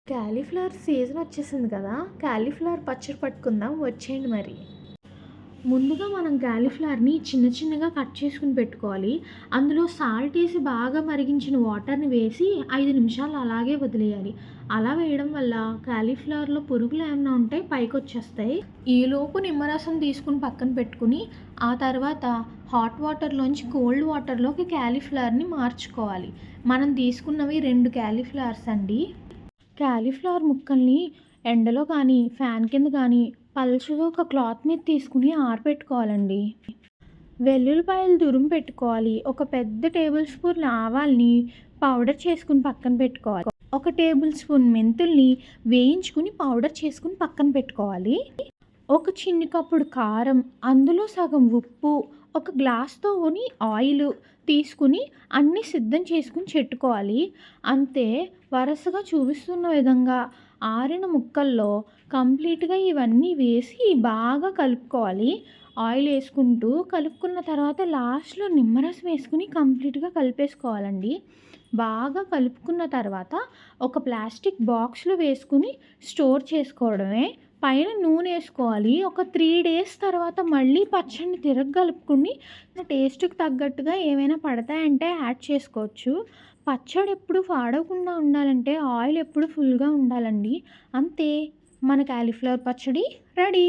Cauliflower season వచ్చేసింది కదా! Cauliflower పచ్చడి పట్టుకుందాం వచ్చేయండి మరి. ముందుగా మనం కాలీఫ్లవర్‌ని చిన్న చిన్నగా కట్ చేసుకొని పెట్టుకోవాలి. అందులో సాల్ట్ ఏసి బాగా మరిగించిన వాటర్‌ని వేసి 5 నిమిషాలు అలాగే వదిలేయాలి. అలా వేయడం వల్ల కాలీఫ్లవర్‌లో పురుగులు ఏమన్నా ఉంటే పైకొచ్చేస్తాయి. ఈలోపు నిమ్మరసం తీసుకొని పక్కన పెట్టుకొని, ఆ తర్వాత హాట్ వాటర్‌లోంచి కోల్డ్ వాటర్‌లోకి కాలీఫ్లవర్‌ని మార్చుకోవాలి. మనం తీసుకున్నవి 2 కాలీఫ్లవర్స్ అండి. కాలీఫ్లవర్ ముక్కల్ని ఎండలో కానీ, ఫ్యాన్ కింద కానీ పల్చగా ఒక క్లాత్ మీద తీసుకుని ఆరబెట్టుకోవాలండి. వెల్లుల్లిపాయలు తురుము పెట్టుకోవాలి. ఒక పెద్ద టేబుల్ స్పూన్ ఆవాల్ని పౌడర్ చేసుకుని పక్కన పెట్టుకోవాలి. ఒక టేబుల్ స్పూన్ మెంతుల్ని వేయించుకుని పౌడర్ చేసుకుని పక్కన పెట్టుకోవాలి. ఒక చిన్ని కప్పుడు కారం, అందులో సగం ఉప్పు, ఒక గ్లాస్‌తోని ఆయిలు తీసుకుని అన్నీ సిద్ధం చేసుకొని చెట్టుకోవాలి. అంతే, వరసగా చూపిస్తున్న విధంగా ఆరిన ముక్కల్లో కంప్లీట్‌గా ఇవన్నీ వేసి బాగా కలుపుకోవాలి. ఆయిల్ ఏసుకుంటూ కలుపుకున్న తర్వాత లాస్ట్‌లో నిమ్మరసం వేసుకొని కంప్లీట్‌గా కలిపేసుకోవాలండి. బాగా కలుపుకున్న తర్వాత ఒక ప్లాస్టిక్ బాక్స్‌లో వేసుకొని స్టోర్ చేసుకోవడమే. పైన నూనేసుకోవాలి. ఒక 3 డేస్ తర్వాత మళ్ళీ పచ్చడిని కలుపుకొని టేస్ట్‌కి తగ్గట్టుగా ఏమైనా పడతాయంటే యాడ్ చేసుకోవచ్చు. పచ్చడి ఎప్పుడు పాడవకుండా ఉండాలంటే ఆయిల్ ఎప్పుడు ఫుల్‌గా ఉండాలండి. అంతే, మన కాలీఫ్లవర్ పచ్చడి రెడీ.